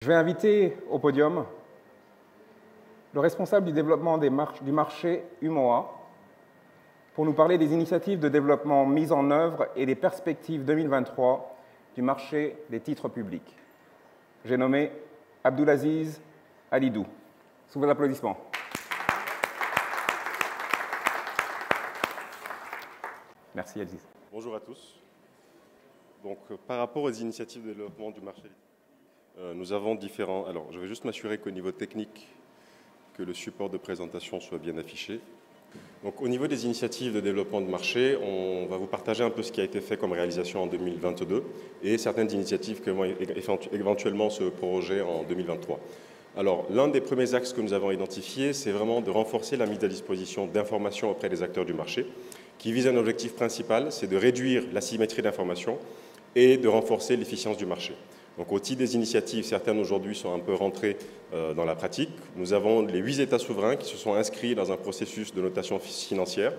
Je vais inviter au podium le responsable du développement du marché UMOA pour nous parler des initiatives de développement mises en œuvre et des perspectives 2023 du marché des titres publics. J'ai nommé Abdulaziz Alidou. Sous vos applaudissements. Merci Aziz. Bonjour à tous. Donc, par rapport aux initiatives de développement du marché, nous avons différents... Alors, je vais juste m'assurer qu'au niveau technique, que le support de présentation soit bien affiché. Donc, au niveau des initiatives de développement de marché, on va vous partager un peu ce qui a été fait comme réalisation en 2022 et certaines initiatives qui vont éventuellement se proroger en 2023. Alors, l'un des premiers axes que nous avons identifiés, c'est vraiment de renforcer la mise à disposition d'informations auprès des acteurs du marché, qui vise un objectif principal, c'est de réduire l'asymétrie d'information et de renforcer l'efficience du marché. Donc, au titre des initiatives, certaines aujourd'hui sont un peu rentrées dans la pratique. Nous avons les 8 États souverains qui se sont inscrits dans un processus de notation financière.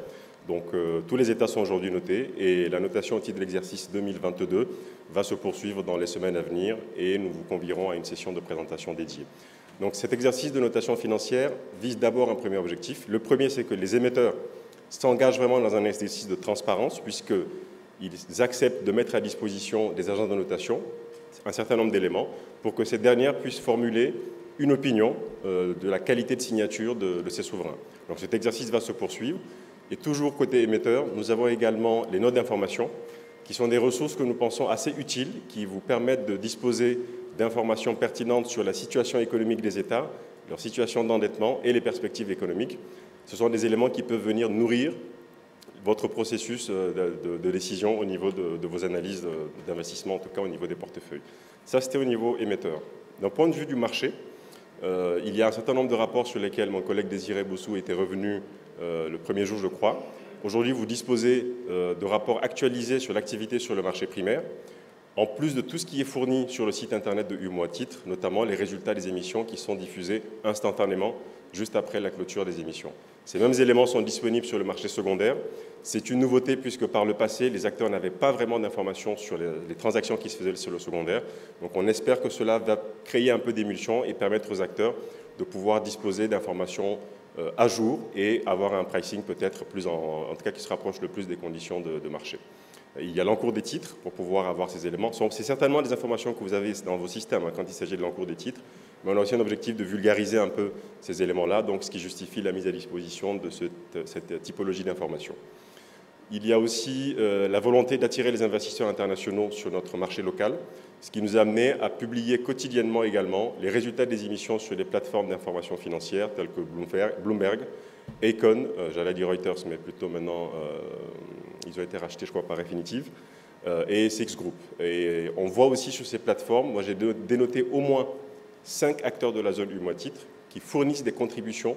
Donc, tous les États sont aujourd'hui notés et la notation au titre de l'exercice 2022 va se poursuivre dans les semaines à venir et nous vous convierons à une session de présentation dédiée. Donc, cet exercice de notation financière vise d'abord un premier objectif. Le premier, c'est que les émetteurs s'engagent vraiment dans un exercice de transparence puisqu'ils acceptent de mettre à disposition des agences de notation un certain nombre d'éléments pour que ces dernières puissent formuler une opinion de la qualité de signature de ces souverains. Donc cet exercice va se poursuivre. Et toujours côté émetteur, nous avons également les notes d'information qui sont des ressources que nous pensons assez utiles, qui vous permettent de disposer d'informations pertinentes sur la situation économique des États, leur situation d'endettement et les perspectives économiques. Ce sont des éléments qui peuvent venir nourrir votre processus de décision au niveau de vos analyses d'investissement, en tout cas au niveau des portefeuilles. Ça, c'était au niveau émetteur. D'un point de vue du marché, il y a un certain nombre de rapports sur lesquels mon collègue Désiré Boussou était revenu le premier jour, je crois. Aujourd'hui, vous disposez de rapports actualisés sur l'activité sur le marché primaire, en plus de tout ce qui est fourni sur le site internet de UMOA Titres, notamment les résultats des émissions qui sont diffusés instantanément juste après la clôture des émissions. Ces mêmes éléments sont disponibles sur le marché secondaire. C'est une nouveauté puisque par le passé, les acteurs n'avaient pas vraiment d'informations sur les transactions qui se faisaient sur le secondaire. Donc on espère que cela va créer un peu d'émulsion et permettre aux acteurs de pouvoir disposer d'informations à jour et avoir un pricing peut-être plus, en tout cas qui se rapproche le plus des conditions de marché. Il y a l'encours des titres pour pouvoir avoir ces éléments. C'est certainement des informations que vous avez dans vos systèmes quand il s'agit de l'encours des titres, mais on a aussi un objectif de vulgariser un peu ces éléments-là, donc ce qui justifie la mise à disposition de cette typologie d'informations. Il y a aussi la volonté d'attirer les investisseurs internationaux sur notre marché local, ce qui nous a amené à publier quotidiennement également les résultats des émissions sur les plateformes d'information financière telles que Bloomberg, Econ, j'allais dire Reuters, mais plutôt maintenant, ils ont été rachetés, je crois, par Refinitiv, et Six Group. Et on voit aussi sur ces plateformes, moi j'ai dénoté au moins 5 acteurs de la zone UMOA Titres qui fournissent des contributions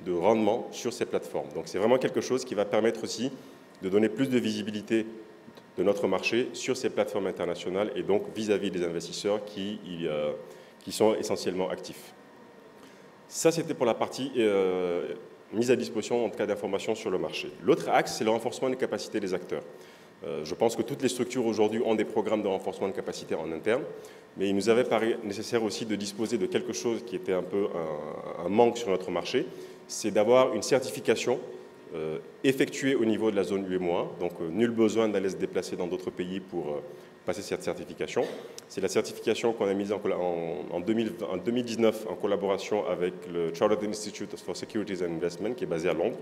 de rendement sur ces plateformes. Donc c'est vraiment quelque chose qui va permettre aussi de donner plus de visibilité de notre marché sur ces plateformes internationales et donc vis-à-vis des investisseurs qui sont essentiellement actifs. Ça, c'était pour la partie mise à disposition, en tout cas, d'informations sur le marché. L'autre axe, c'est le renforcement des capacités des acteurs. Je pense que toutes les structures aujourd'hui ont des programmes de renforcement de capacité en interne, mais il nous avait paru nécessaire aussi de disposer de quelque chose qui était un peu un manque sur notre marché, c'est d'avoir une certification effectuée au niveau de la zone UMOA, donc nul besoin d'aller se déplacer dans d'autres pays pour passer cette certification. C'est la certification qu'on a mise en 2019 en collaboration avec le Chartered Institute for Securities and Investment qui est basé à Londres.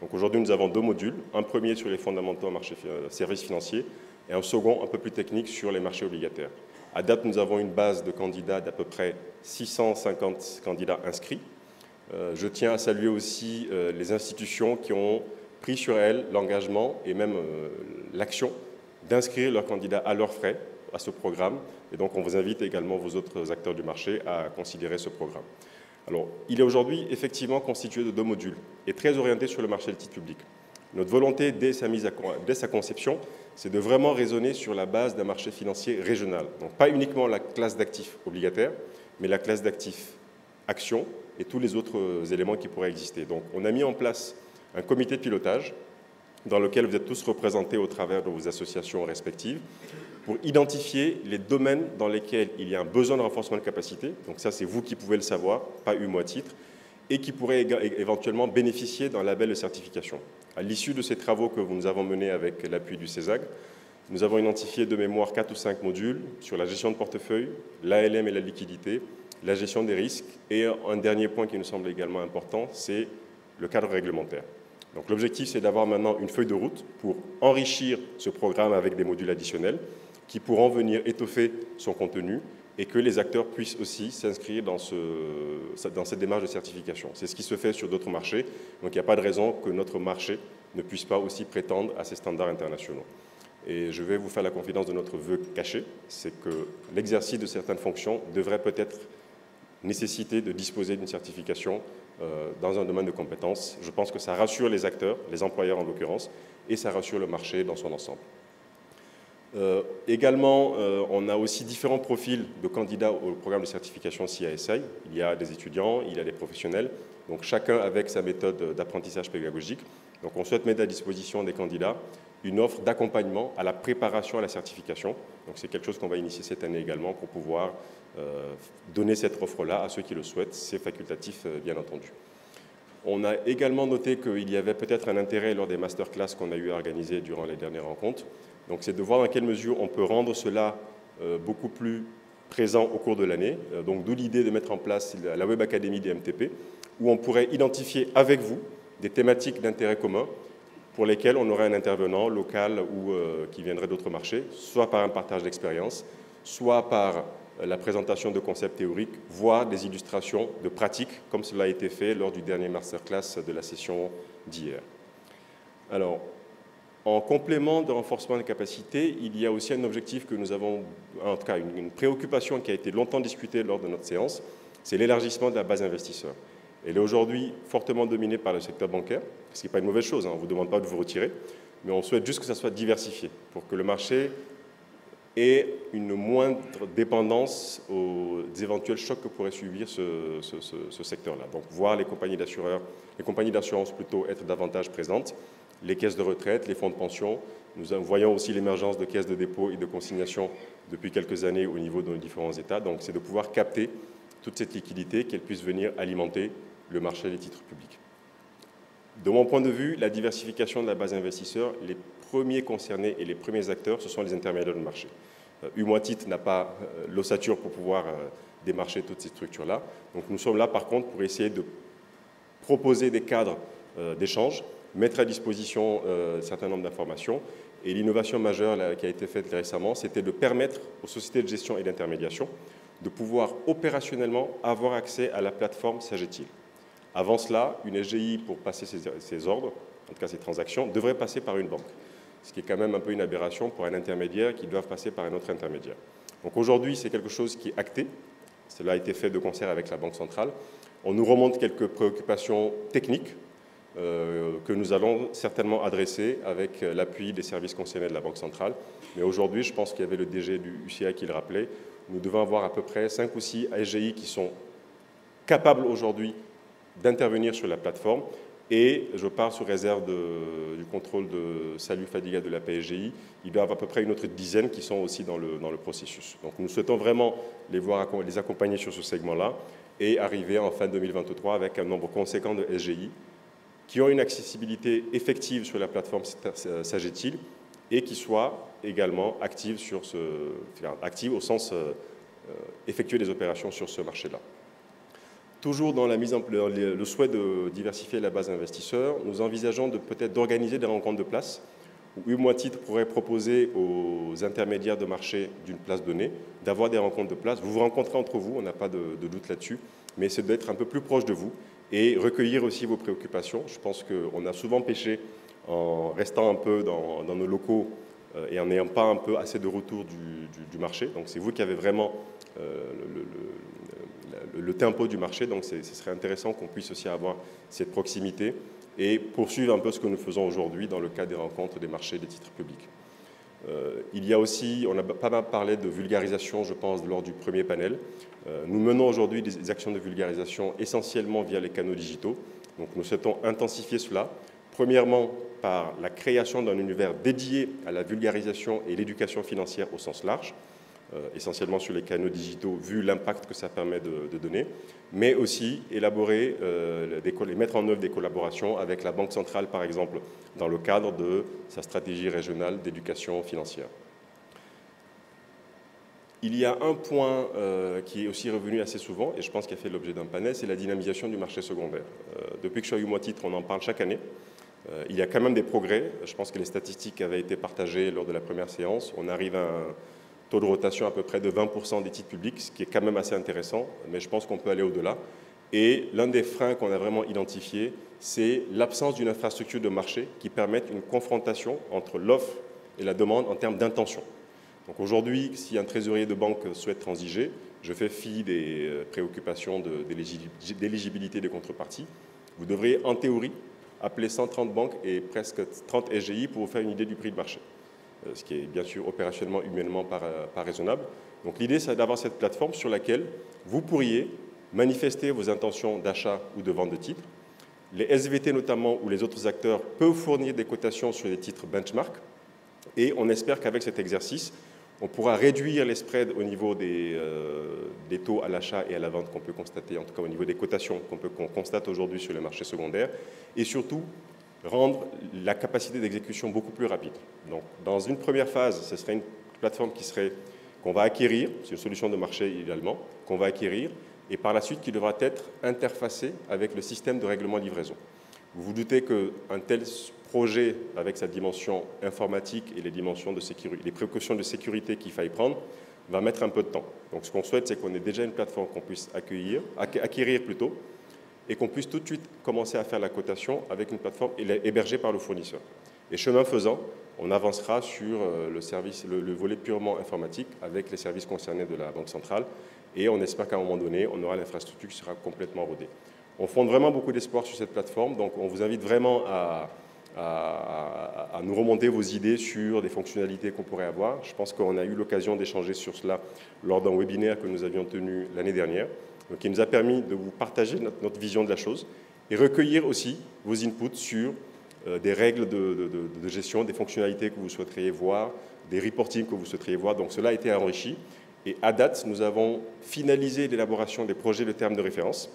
Donc aujourd'hui, nous avons 2 modules, un premier sur les fondamentaux en marché services financiers et un second un peu plus technique sur les marchés obligataires. À date, nous avons une base de candidats d'à peu près 650 candidats inscrits. Je tiens à saluer aussi les institutions qui ont pris sur elles l'engagement et même l'action d'inscrire leurs candidats à leurs frais à ce programme. Et donc, on vous invite également, vos autres acteurs du marché, à considérer ce programme. Alors, il est aujourd'hui effectivement constitué de 2 modules et très orienté sur le marché des titres publics. Notre volonté, dès sa conception, c'est de vraiment raisonner sur la base d'un marché financier régional. Donc, pas uniquement la classe d'actifs obligataires, mais la classe d'actifs actions et tous les autres éléments qui pourraient exister. Donc, on a mis en place un comité de pilotage dans lequel vous êtes tous représentés au travers de vos associations respectives, pour identifier les domaines dans lesquels il y a un besoin de renforcement de capacité. Donc ça, c'est vous qui pouvez le savoir, pas UMO à titre, et qui pourraient éventuellement bénéficier d'un label de certification. À l'issue de ces travaux que nous avons menés avec l'appui du CESAG, nous avons identifié de mémoire 4 ou 5 modules sur la gestion de portefeuille, l'ALM et la liquidité, la gestion des risques, et un dernier point qui nous semble également important, c'est le cadre réglementaire. Donc l'objectif, c'est d'avoir maintenant une feuille de route pour enrichir ce programme avec des modules additionnels qui pourront venir étoffer son contenu et que les acteurs puissent aussi s'inscrire dans cette démarche de certification. C'est ce qui se fait sur d'autres marchés, donc il n'y a pas de raison que notre marché ne puisse pas aussi prétendre à ces standards internationaux. Et je vais vous faire la confidence de notre vœu caché, c'est que l'exercice de certaines fonctions devrait peut-être nécessiter de disposer d'une certification dans un domaine de compétences. Je pense que ça rassure les acteurs, les employeurs en l'occurrence, et ça rassure le marché dans son ensemble. Également, on a aussi différents profils de candidats au programme de certification CISI. Il y a des étudiants, il y a des professionnels, donc chacun avec sa méthode d'apprentissage pédagogique. Donc on souhaite mettre à disposition des candidats une offre d'accompagnement à la préparation à la certification. Donc c'est quelque chose qu'on va initier cette année également pour pouvoir donner cette offre-là à ceux qui le souhaitent. C'est facultatif, bien entendu. On a également noté qu'il y avait peut-être un intérêt lors des masterclass qu'on a eu à organiser durant les dernières rencontres. Donc c'est de voir dans quelle mesure on peut rendre cela beaucoup plus présent au cours de l'année. Donc d'où l'idée de mettre en place la Web Academy des MTP, où on pourrait identifier avec vous des thématiques d'intérêt commun pour lesquelles on aurait un intervenant local ou qui viendrait d'autres marchés, soit par un partage d'expérience, soit par la présentation de concepts théoriques, voire des illustrations de pratiques, comme cela a été fait lors du dernier masterclass de la session d'hier. Alors, en complément de renforcement des capacités, il y a aussi un objectif que nous avons, en tout cas une préoccupation qui a été longtemps discutée lors de notre séance, c'est l'élargissement de la base investisseur. Elle est aujourd'hui fortement dominée par le secteur bancaire, ce qui n'est pas une mauvaise chose, hein, on ne vous demande pas de vous retirer, mais on souhaite juste que ça soit diversifié pour que le marché ait une moindre dépendance aux éventuels chocs que pourrait subir ce secteur-là. Donc voir les compagnies d'assurance plutôt être davantage présentes, les caisses de retraite, les fonds de pension. Nous voyons aussi l'émergence de caisses de dépôt et de consignation depuis quelques années au niveau de nos différents États. Donc c'est de pouvoir capter toute cette liquidité, qu'elle puisse venir alimenter le marché des titres publics. De mon point de vue, la diversification de la base investisseur, les premiers concernés et les premiers acteurs, ce sont les intermédiaires de marché. UMO à titre n'a pas l'ossature pour pouvoir démarcher toutes ces structures-là. Donc nous sommes là, par contre, pour essayer de proposer des cadres d'échange, mettre à disposition un certain nombre d'informations. Et l'innovation majeure qui a été faite récemment, c'était de permettre aux sociétés de gestion et d'intermédiation de pouvoir opérationnellement avoir accès à la plateforme Sagetil. Avant cela, une SGI, pour passer ses ordres, en tout cas ses transactions, devrait passer par une banque, ce qui est quand même un peu une aberration pour un intermédiaire qui doit passer par un autre intermédiaire. Donc aujourd'hui, c'est quelque chose qui est acté. Cela a été fait de concert avec la Banque centrale. On nous remonte quelques préoccupations techniques que nous allons certainement adresser avec l'appui des services concernés de la Banque centrale. Mais aujourd'hui, je pense qu'il y avait le DG du UCI qui le rappelait, nous devons avoir à peu près 5 ou 6 SGI qui sont capables aujourd'hui d'intervenir sur la plateforme. Et je pars sous réserve du contrôle de Salut Fadiga de la PSGI. Il doit y avoir à peu près une autre dizaine qui sont aussi dans le processus. Donc nous souhaitons vraiment les accompagner sur ce segment-là et arriver en fin 2023 avec un nombre conséquent de SGI qui ont une accessibilité effective sur la plateforme Sagetil et qui soient également actives au sens effectuer des opérations sur ce marché-là. Toujours dans le souhait de diversifier la base investisseurs, nous envisageons peut-être d'organiser des rencontres de place où UMO à titre pourrait proposer aux intermédiaires de marché d'une place donnée d'avoir des rencontres de place. Vous vous rencontrez entre vous, on n'a pas de doute là-dessus, mais c'est d'être un peu plus proche de vous et recueillir aussi vos préoccupations. Je pense qu'on a souvent péché en restant un peu dans nos locaux et en n'ayant pas un peu assez de retour du marché. Donc c'est vous qui avez vraiment le tempo du marché, donc ce serait intéressant qu'on puisse aussi avoir cette proximité et poursuivre un peu ce que nous faisons aujourd'hui dans le cadre des rencontres des marchés des titres publics. Il y a aussi, on a pas mal parlé de vulgarisation, je pense, lors du premier panel. Nous menons aujourd'hui des actions de vulgarisation essentiellement via les canaux digitaux. Donc nous souhaitons intensifier cela, Premièrement, par la création d'un univers dédié à la vulgarisation et l'éducation financière au sens large, essentiellement sur les canaux digitaux, vu l'impact que ça permet de donner, mais aussi élaborer et mettre en œuvre des collaborations avec la Banque centrale, par exemple, dans le cadre de sa stratégie régionale d'éducation financière. Il y a un point qui est aussi revenu assez souvent, et je pense qu'il a fait l'objet d'un panel, c'est la dynamisation du marché secondaire. Depuis que je suis à UMOA Titres, on en parle chaque année. Il y a quand même des progrès. Je pense que les statistiques avaient été partagées lors de la première séance. On arrive à un taux de rotation à peu près de 20% des titres publics, ce qui est quand même assez intéressant, mais je pense qu'on peut aller au-delà. Et l'un des freins qu'on a vraiment identifié, c'est l'absence d'une infrastructure de marché qui permette une confrontation entre l'offre et la demande en termes d'intention. Donc aujourd'hui, si un trésorier de banque souhaite transiger, je fais fi des préoccupations d'éligibilité des contreparties. Vous devriez, en théorie, appeler 130 banques et presque 30 SGI pour vous faire une idée du prix de marché, ce qui est bien sûr opérationnellement, humainement pas raisonnable. Donc l'idée, c'est d'avoir cette plateforme sur laquelle vous pourriez manifester vos intentions d'achat ou de vente de titres. Les SVT notamment ou les autres acteurs peuvent fournir des cotations sur des titres benchmark et on espère qu'avec cet exercice, on pourra réduire les spreads au niveau des taux à l'achat et à la vente qu'on peut constater, en tout cas au niveau des cotations qu'on constate aujourd'hui sur les marchés secondaires, et surtout rendre la capacité d'exécution beaucoup plus rapide. Donc, dans une première phase, ce serait une plateforme qu'on va acquérir, c'est une solution de marché idéalement, qu'on va acquérir, et par la suite qui devra être interfacée avec le système de règlement livraison. Vous vous doutez qu'un tel projet, avec sa dimension informatique et les dimensions de sécurité, les précautions de sécurité qu'il faille prendre, va mettre un peu de temps. Donc ce qu'on souhaite, c'est qu'on ait déjà une plateforme qu'on puisse acquérir plutôt, et qu'on puisse tout de suite commencer à faire la cotation avec une plateforme hébergée par le fournisseur. Et chemin faisant, on avancera sur le volet purement informatique avec les services concernés de la Banque centrale, et on espère qu'à un moment donné, on aura l'infrastructure qui sera complètement rodée. On fonde vraiment beaucoup d'espoir sur cette plateforme, donc on vous invite vraiment à nous remonter vos idées sur des fonctionnalités qu'on pourrait avoir. Je pense qu'on a eu l'occasion d'échanger sur cela lors d'un webinaire que nous avions tenu l'année dernière, donc qui nous a permis de vous partager notre vision de la chose et recueillir aussi vos inputs sur des règles de gestion, des fonctionnalités que vous souhaiteriez voir, des reportings que vous souhaiteriez voir. Donc cela a été enrichi. Et à date, nous avons finalisé l'élaboration des projets de termes de référence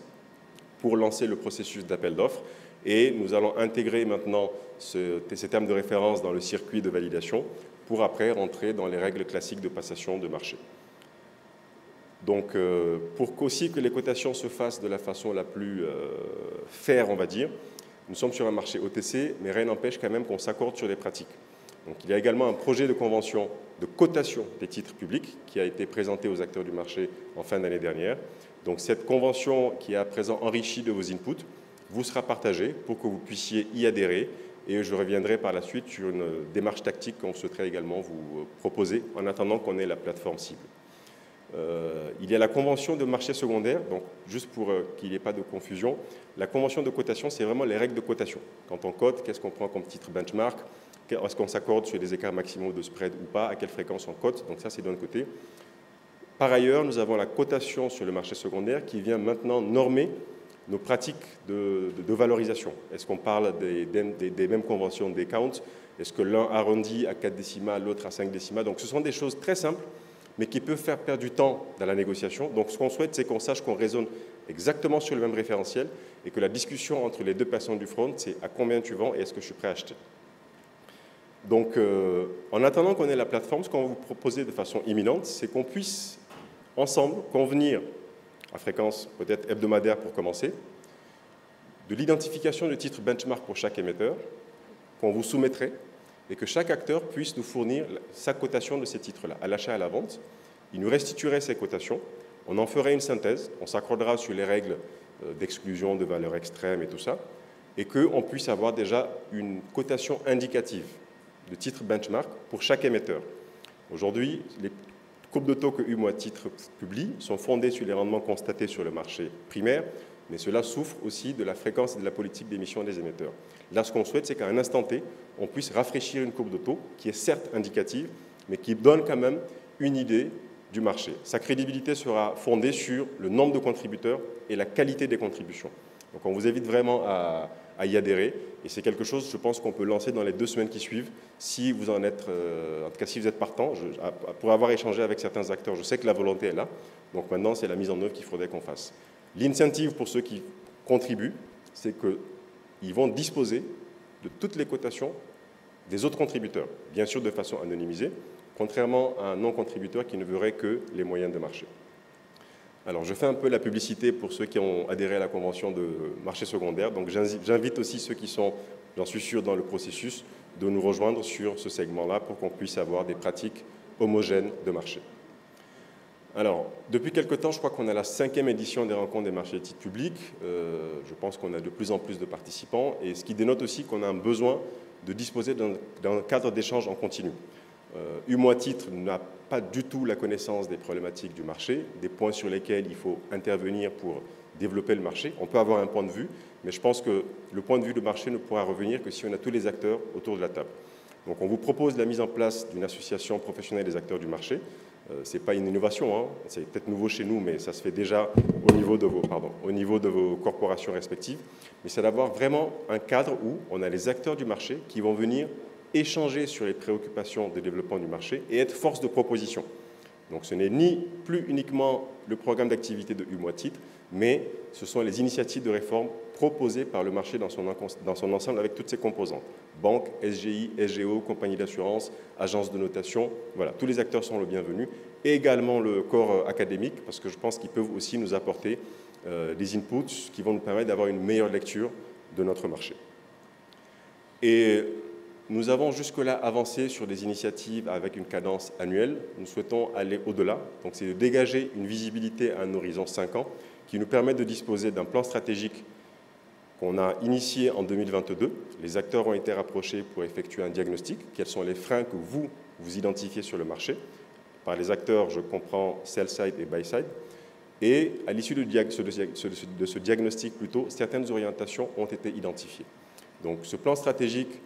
pour lancer le processus d'appel d'offres. Et nous allons intégrer maintenant ces termes de référence dans le circuit de validation pour après rentrer dans les règles classiques de passation de marché. Donc, pour qu'aussi que les cotations se fassent de la façon la plus fair, on va dire, nous sommes sur un marché OTC, mais rien n'empêche quand même qu'on s'accorde sur les pratiques. Donc, il y a également un projet de convention de cotation des titres publics qui a été présenté aux acteurs du marché en fin d'année dernière. Donc, cette convention qui est à présent enrichie de vos inputs vous sera partagée pour que vous puissiez y adhérer. Et je reviendrai par la suite sur une démarche tactique qu'on souhaiterait également vous proposer en attendant qu'on ait la plateforme cible. Il y a la convention de marché secondaire, donc juste pour qu'il n'y ait pas de confusion, la convention de cotation, c'est vraiment les règles de cotation. Quand on cote, qu'est-ce qu'on prend comme titre benchmark? Est-ce qu'on s'accorde sur des écarts maximaux de spread ou pas? À quelle fréquence on cote? Donc ça, c'est d'un côté. Par ailleurs, nous avons la cotation sur le marché secondaire qui vient maintenant normer nos pratiques de valorisation. Est-ce qu'on parle des mêmes conventions des counts? Est-ce que l'un arrondit à 4 décimales, l'autre à 5 décimales? Donc ce sont des choses très simples, mais qui peuvent faire perdre du temps dans la négociation. Donc ce qu'on souhaite, c'est qu'on sache qu'on raisonne exactement sur le même référentiel et que la discussion entre les deux personnes du front, c'est à combien tu vends et est-ce que je suis prêt à acheter. Donc en attendant qu'on ait la plateforme, ce qu'on va vous proposer de façon imminente, c'est qu'on puisse ensemble convenir à fréquence peut-être hebdomadaire pour commencer, de l'identification de titres benchmark pour chaque émetteur, qu'on vous soumettrait, et que chaque acteur puisse nous fournir sa cotation de ces titres-là, à l'achat et à la vente. Il nous restituerait ces cotations, on en ferait une synthèse, on s'accordera sur les règles d'exclusion de valeurs extrêmes et tout ça, et qu'on puisse avoir déjà une cotation indicative de titres benchmark pour chaque émetteur. Aujourd'hui, les courbes de taux que UMOA Titres publie sont fondées sur les rendements constatés sur le marché primaire, mais cela souffre aussi de la fréquence et de la politique d'émission des émetteurs. Là, ce qu'on souhaite, c'est qu'à un instant T, on puisse rafraîchir une courbe de taux qui est certes indicative, mais qui donne quand même une idée du marché. Sa crédibilité sera fondée sur le nombre de contributeurs et la qualité des contributions. Donc on vous invite vraiment à y adhérer. Et c'est quelque chose, je pense, qu'on peut lancer dans les 2 semaines qui suivent, si vous en êtes, en tout cas si vous êtes partant. Pour avoir échangé avec certains acteurs, je sais que la volonté est là. Donc maintenant, c'est la mise en œuvre qu'il faudrait qu'on fasse. L'incentive pour ceux qui contribuent, c'est qu'ils vont disposer de toutes les cotations des autres contributeurs, bien sûr de façon anonymisée, contrairement à un non-contributeur qui ne verrait que les moyens de marché. Alors, je fais un peu la publicité pour ceux qui ont adhéré à la convention de marché secondaire. Donc, j'invite aussi ceux qui sont, j'en suis sûr, dans le processus, de nous rejoindre sur ce segment-là pour qu'on puisse avoir des pratiques homogènes de marché. Alors, depuis quelque temps, je crois qu'on a la 5e édition des rencontres des marchés des titres publics. Je pense qu'on a de plus en plus de participants, et ce qui dénote aussi qu'on a un besoin de disposer d'un cadre d'échange en continu. UMOA Titres n'a pas du tout la connaissance des problématiques du marché, des points sur lesquels il faut intervenir pour développer le marché. On peut avoir un point de vue, mais je pense que le point de vue du marché ne pourra revenir que si on a tous les acteurs autour de la table. Donc on vous propose la mise en place d'une association professionnelle des acteurs du marché. Ce n'est pas une innovation, hein. C'est peut-être nouveau chez nous, mais ça se fait déjà au niveau de vos corporations respectives. Mais c'est d'avoir vraiment un cadre où on a les acteurs du marché qui vont venir échanger sur les préoccupations de développement du marché et être force de proposition. Donc ce n'est ni plus uniquement le programme d'activité de UMOA Titres, mais ce sont les initiatives de réforme proposées par le marché dans son ensemble avec toutes ses composantes. Banques, SGI, SGO, compagnies d'assurance, agences de notation, voilà, tous les acteurs sont le bienvenu. Et également le corps académique, parce que je pense qu'ils peuvent aussi nous apporter des inputs qui vont nous permettre d'avoir une meilleure lecture de notre marché. Et nous avons jusque-là avancé sur des initiatives avec une cadence annuelle. Nous souhaitons aller au-delà. Donc, c'est de dégager une visibilité à un horizon 5 ans qui nous permet de disposer d'un plan stratégique qu'on a initié en 2022. Les acteurs ont été rapprochés pour effectuer un diagnostic. Quels sont les freins que vous identifiez sur le marché? Par les acteurs, je comprends sell-side et buy-side. Et à l'issue de ce diagnostic, certaines orientations ont été identifiées. Donc, ce plan stratégique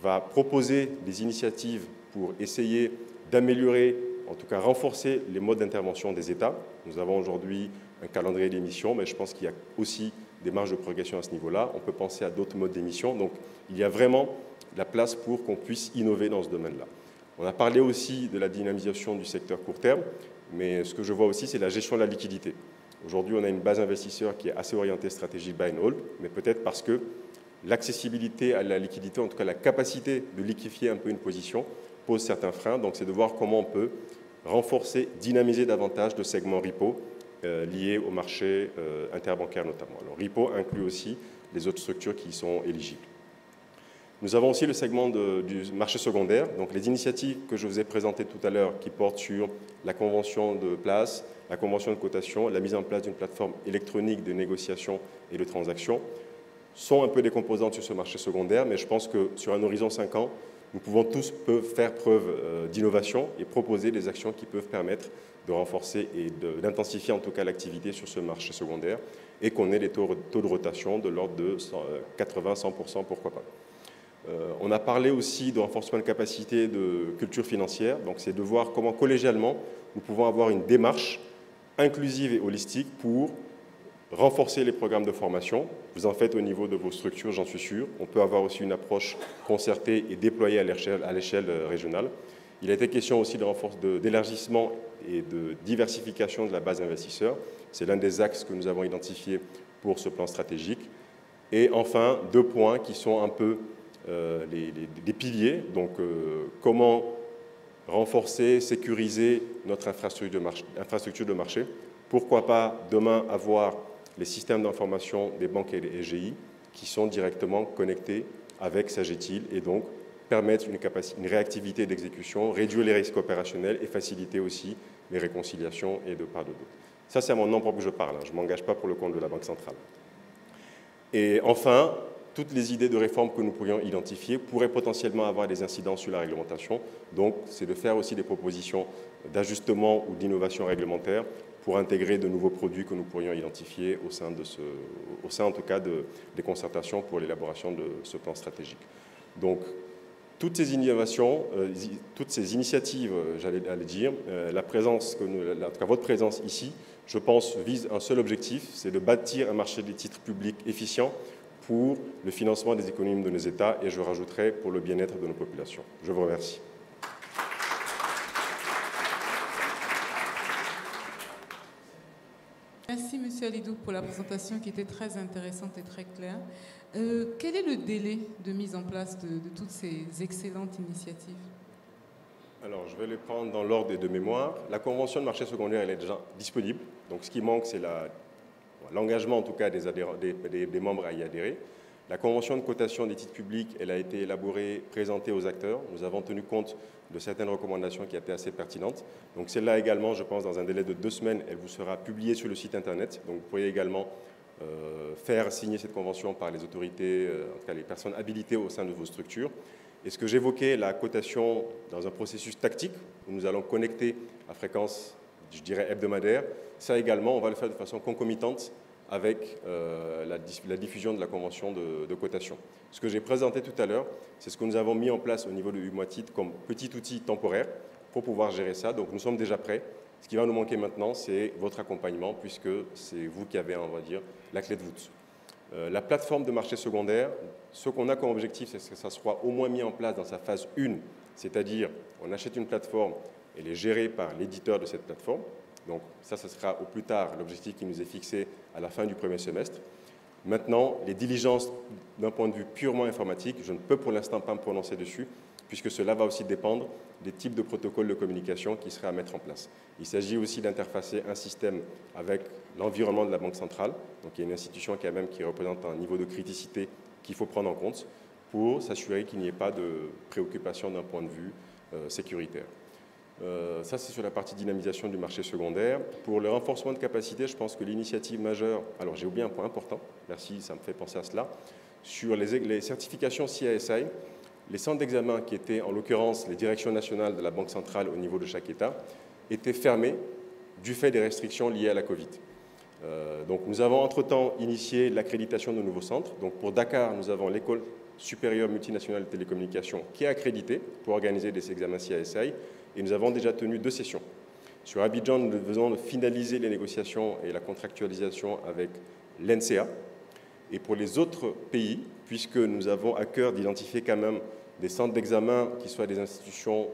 va proposer des initiatives pour essayer d'améliorer, en tout cas renforcer les modes d'intervention des États. Nous avons aujourd'hui un calendrier d'émission, mais je pense qu'il y a aussi des marges de progression à ce niveau-là. On peut penser à d'autres modes d'émission. Donc, il y a vraiment la place pour qu'on puisse innover dans ce domaine-là. On a parlé aussi de la dynamisation du secteur court terme, mais ce que je vois aussi, c'est la gestion de la liquidité. Aujourd'hui, on a une base investisseur qui est assez orientée stratégie buy and hold, mais peut-être parce que l'accessibilité à la liquidité, en tout cas la capacité de liquéfier un peu une position, pose certains freins. Donc, c'est de voir comment on peut renforcer, dynamiser davantage de segments repo liés au marché interbancaire notamment. Alors, repo inclut aussi les autres structures qui y sont éligibles. Nous avons aussi le segment du marché secondaire, donc les initiatives que je vous ai présentées tout à l'heure qui portent sur la convention de place, la convention de cotation, la mise en place d'une plateforme électronique de négociation et de transaction, sont un peu des composantes sur ce marché secondaire, mais je pense que sur un horizon 5 ans, nous pouvons tous faire preuve d'innovation et proposer des actions qui peuvent permettre de renforcer et d'intensifier en tout cas l'activité sur ce marché secondaire et qu'on ait des taux de rotation de l'ordre de 80-100%, pourquoi pas. On a parlé aussi de renforcement de capacité de culture financière, donc c'est de voir comment collégialement nous pouvons avoir une démarche inclusive et holistique pour renforcer les programmes de formation. Vous en faites au niveau de vos structures, j'en suis sûr. On peut avoir aussi une approche concertée et déployée à l'échelle régionale. Il a été question aussi d'élargissement et de diversification de la base investisseur. C'est l'un des axes que nous avons identifiés pour ce plan stratégique. Et enfin, 2 points qui sont un peu des piliers. Donc, comment renforcer, sécuriser notre infrastructure de marché. Pourquoi pas demain avoir les systèmes d'information des banques et des SGI qui sont directement connectés avec Sagetil et donc permettre une réactivité d'exécution, réduire les risques opérationnels et faciliter aussi les réconciliations et de part de d'autres. Ça, c'est à mon nom propre que je parle. Je ne m'engage pas pour le compte de la Banque centrale. Et enfin, toutes les idées de réforme que nous pourrions identifier pourraient potentiellement avoir des incidences sur la réglementation. Donc, c'est de faire aussi des propositions d'ajustement ou d'innovation réglementaire pour intégrer de nouveaux produits que nous pourrions identifier au sein en tout cas des concertations pour l'élaboration de ce plan stratégique. Donc, toutes ces innovations, toutes ces initiatives, j'allais dire, la présence, en tout cas votre présence ici, je pense, vise un seul objectif, c'est de bâtir un marché des titres publics efficient pour le financement des économies de nos États et je rajouterai pour le bien-être de nos populations. Je vous remercie. Merci M. Alidou pour la présentation qui était très intéressante et très claire. Quel est le délai de mise en place de toutes ces excellentes initiatives? Alors, je vais les prendre dans l'ordre de mémoire. La convention de marché secondaire, elle est déjà disponible. Donc, ce qui manque, c'est l'engagement, en tout cas, des membres à y adhérer. La convention de cotation des titres publics, elle a été élaborée, présentée aux acteurs. Nous avons tenu compte de certaines recommandations qui étaient assez pertinentes. Donc, celle-là également, je pense, dans un délai de 2 semaines, elle vous sera publiée sur le site Internet. Donc, vous pourriez également faire signer cette convention par les autorités, en tout cas les personnes habilitées au sein de vos structures. Et ce que j'évoquais, la cotation dans un processus tactique, où nous allons connecter à fréquence, je dirais, hebdomadaire, ça également, on va le faire de façon concomitante avec la diffusion de la convention de cotation. Ce que j'ai présenté tout à l'heure, c'est ce que nous avons mis en place au niveau de Humoatit comme petit outil temporaire pour pouvoir gérer ça. Donc nous sommes déjà prêts. Ce qui va nous manquer maintenant, c'est votre accompagnement, puisque c'est vous qui avez, on va dire, la clé de voûte. La plateforme de marché secondaire, ce qu'on a comme objectif, c'est que ça soit au moins mis en place dans sa phase 1, c'est-à-dire on achète une plateforme, elle est gérée par l'éditeur de cette plateforme. Donc ça, ce sera au plus tard l'objectif qui nous est fixé à la fin du premier semestre. Maintenant, les diligences d'un point de vue purement informatique, je ne peux pour l'instant pas me prononcer dessus, puisque cela va aussi dépendre des types de protocoles de communication qui seraient à mettre en place. Il s'agit aussi d'interfacer un système avec l'environnement de la Banque centrale, donc il y a une institution quand même qui représente un niveau de criticité qu'il faut prendre en compte pour s'assurer qu'il n'y ait pas de préoccupation d'un point de vue sécuritaire. Ça, c'est sur la partie dynamisation du marché secondaire. Pour le renforcement de capacité, je pense que l'initiative majeure, alors j'ai oublié un point important, merci, ça me fait penser à cela, sur les certifications CISI, les centres d'examen qui étaient, en l'occurrence, les directions nationales de la Banque centrale au niveau de chaque État, étaient fermés du fait des restrictions liées à la Covid. Donc nous avons entre-temps initié l'accréditation de nouveaux centres. Donc pour Dakar, nous avons l'École supérieure multinationale de télécommunications qui est accréditée pour organiser des examens CISI et nous avons déjà tenu 2 sessions. Sur Abidjan, nous venons de finaliser les négociations et la contractualisation avec l'NCA. Et pour les autres pays, puisque nous avons à cœur d'identifier quand même des centres d'examen qui soient des institutions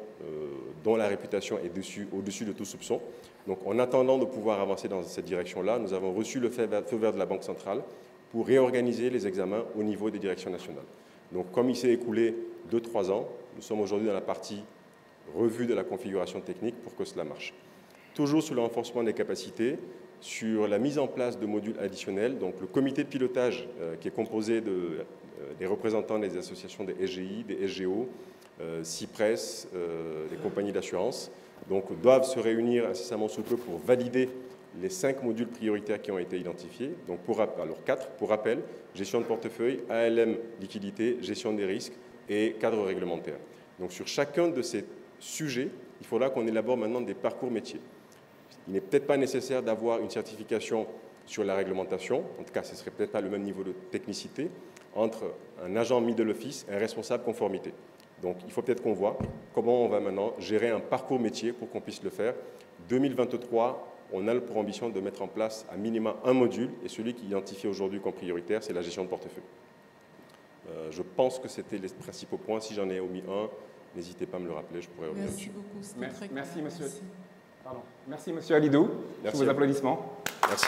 dont la réputation est au-dessus de tout soupçon. Donc en attendant de pouvoir avancer dans cette direction-là, nous avons reçu le feu vert de la Banque centrale pour réorganiser les examens au niveau des directions nationales. Donc comme il s'est écoulé 2-3 ans, nous sommes aujourd'hui dans la partie revue de la configuration technique pour que cela marche. Toujours sur le renforcement des capacités, sur la mise en place de modules additionnels, donc le comité de pilotage qui est composé des représentants des associations des SGI, des SGO, CIPRES, des compagnies d'assurance, donc doivent se réunir incessamment sous peu pour valider les 5 modules prioritaires qui ont été identifiés. Donc alors 4, pour rappel, gestion de portefeuille, ALM liquidité, gestion des risques et cadre réglementaire. Donc sur chacun de ces sujets, il faudra qu'on élabore maintenant des parcours métiers. Il n'est peut-être pas nécessaire d'avoir une certification sur la réglementation, en tout cas ce ne serait peut-être pas le même niveau de technicité, entre un agent middle office et un responsable conformité. Donc il faut peut-être qu'on voit comment on va maintenant gérer un parcours métier pour qu'on puisse le faire. 2023, on a pour ambition de mettre en place à minima un module, et celui qui est identifié aujourd'hui comme prioritaire, c'est la gestion de portefeuille. Je pense que c'était les principaux points. Si j'en ai omis un, n'hésitez pas à me le rappeler, je pourrais revenir dessus. Merci beaucoup, c'était très clair. Merci, monsieur Alidou. Merci. Sous vos applaudissements. Merci.